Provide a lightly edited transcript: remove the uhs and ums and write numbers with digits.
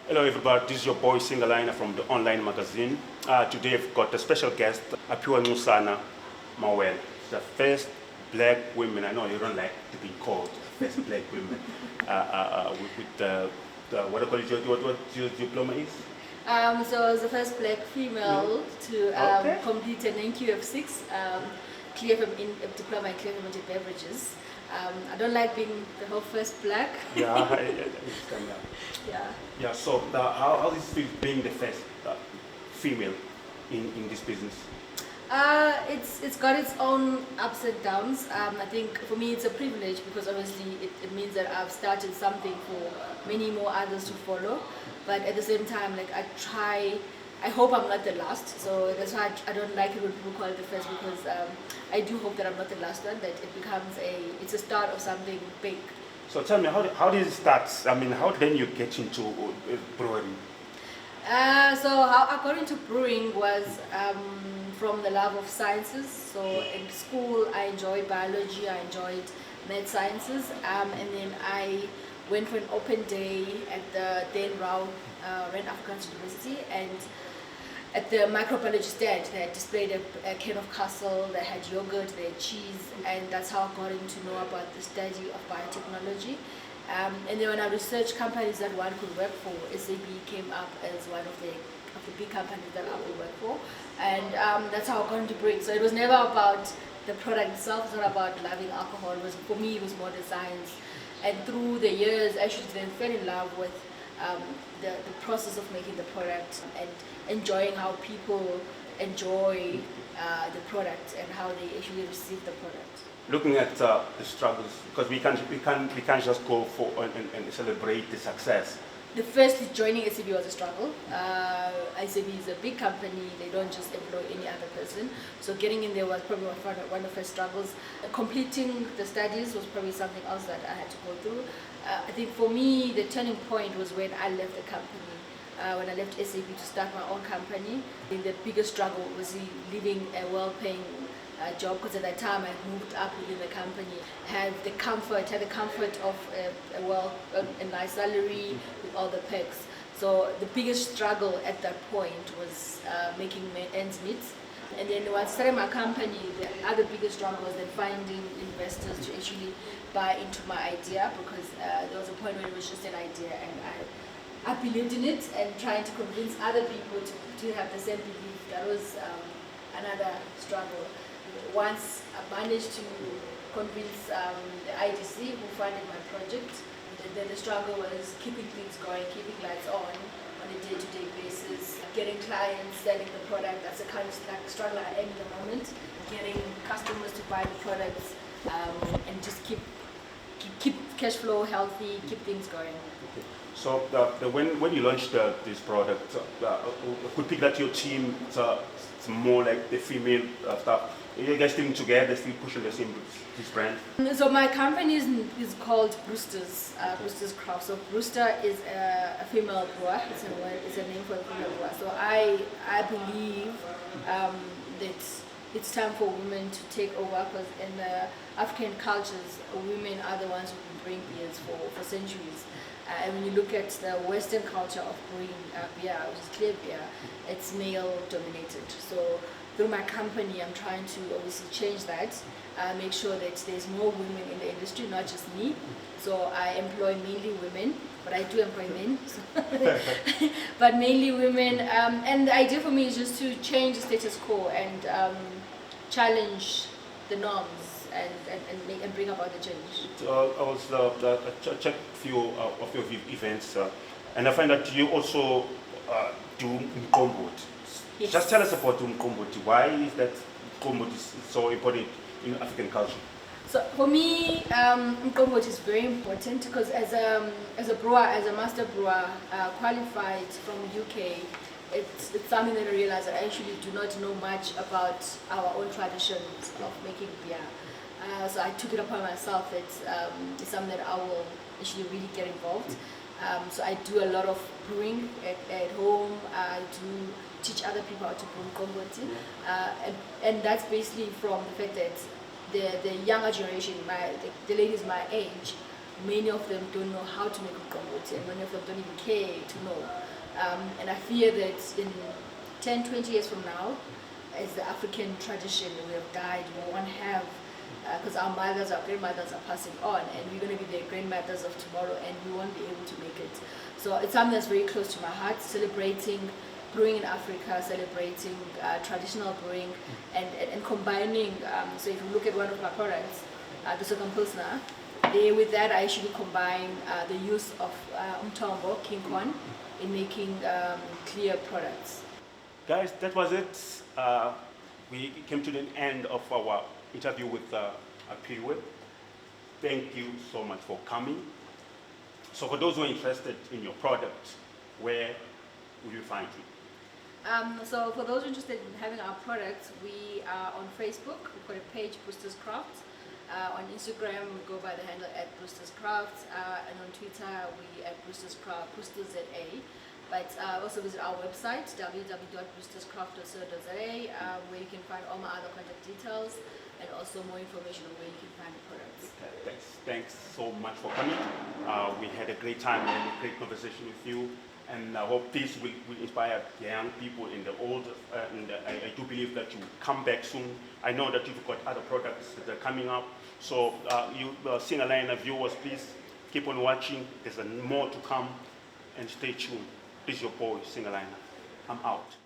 Hello everybody, this is your boy Singaliner from the online magazine. Today I've got a special guest, Apiwe Nxusana She, the first black woman. I know you don't like to be called first black woman. With what I call it, what your diploma is? So I was the first black female to complete an NQF6 clear from diploma in clear fermented beverages. I don't like being the whole first black. Yeah, I understand that. Yeah. Yeah. So how is it feel being the first female in this business? It's got its own ups and downs. I think for me it's a privilege because obviously it means that I've started something for many more others to follow. But at the same time, like I hope I'm not the last. So that's why I don't like it when people call it the first, because I do hope that I'm not the last one. That it becomes it's a start of something big. So tell me, how did it start? I mean, how then you get into brewery? So how I got into brewing was from the love of sciences. So in school I enjoyed biology, I enjoyed math sciences, and then I went for an open day at the then Rand Afrikaans University, and at the microbiology stand they had displayed a can of castle, they had yogurt, they had cheese, and that's how I got to know about the study of biotechnology. And then when I researched companies that one could work for, SAB came up as one of the big companies that I would work for, and that's how I got into brewing. So it was never about the product itself, it's not about loving alcohol. It was, for me, it was more the science. And through the years, I actually then fell in love with the process of making the product and enjoying how people enjoy the product and how they actually receive the product. Looking at the struggles, because we can't just go for and celebrate the success. The first joining SAB was a struggle. SAB is a big company, they don't just employ any other person. So getting in there was probably one of the first struggles. Completing the studies was probably something else that I had to go through. I think for me, the turning point was when I left the company. When I left SAB to start my own company, I think the biggest struggle was leaving a well-paying job, because at that time I moved up within the company, had the comfort of a nice salary with all the perks. So the biggest struggle at that point was making ends meet. And then once I started my company, the other biggest struggle was then finding investors to actually buy into my idea, because there was a point where it was just an idea and I believed in it, and trying to convince other people to have the same belief. That was another struggle. Once I managed to convince the IDC, who funded my project, then the struggle was keeping things going, keeping lights on a day-to-day basis, getting clients, selling the product. That's the kind of struggle I am at the moment, getting customers to buy the products, and just keep cash flow healthy, keep things going. Okay. So when you launched this product, could pick that your team, it's more like the female stuff. You guys still together, still pushing the same this brand? So my company is called Brewsters, Brewsters Craft. So Brewster is a female brewer. It's a name for a female brewer. So I believe that it's time for women to take over, because in the African cultures, women are the ones who bring beers for centuries. And when you look at the Western culture of brewing beer, which is clear beer, it's male dominated. So through my company, I'm trying to obviously change that, make sure that there's more women in the industry, not just me. So I employ mainly women, but I do employ men, but mainly women. And the idea for me is just to change the status quo and challenge the norms and bring about the change. I was checked a few of your events, and I find that you also do Mkomboti. Yes. Just tell us about Mkomboti. Why is that Mkomboti is so important in African culture? So for me, Mkomboti is very important because as a brewer, as a master brewer, qualified from UK, it's something that I realized that I actually do not know much about our own traditions of making beer. So I took it upon myself that it's something that I will actually really get involved. So I do a lot of brewing at home. I do teach other people how to brew Mkomboti. And that's basically from the fact that the younger generation, the ladies my age, many of them don't know how to make umqombothi, and many of them don't even care to know. And I fear that in 10, 20 years from now, as the African tradition will have died, we won't have, because our mothers, our grandmothers are passing on, and we're going to be the grandmothers of tomorrow, and we won't be able to make it. So it's something that's very close to my heart, celebrating brewing in Africa, celebrating traditional brewing, and combining. So if you look at one of my products, the Second Pilsner, with that I actually combine the use of umthombo, king corn, in making clear products. Guys, that was it. We came to the end of our interview with Aphiwe. Thank you so much for coming. So for those who are interested in your product, where will you find you? So for those interested in having our products, we are on Facebook. We've got a page, Brewsters Crafts. On Instagram, we go by the handle @Brewsters Crafts, and on Twitter, we @Brewsters Craft, Brewsters ZA. But also visit our website, www.brewsterscraft.co.za, where you can find all my other contact details and also more information on where you can find the products. Thanks so much for coming. We had a great time and a great conversation with you, and I hope this will inspire young people in the old, and I do believe that you will come back soon. I know that you've got other products that are coming up, so you Singaliner viewers, please keep on watching. There's more to come, and stay tuned. This is your boy, Singaliner. I'm out.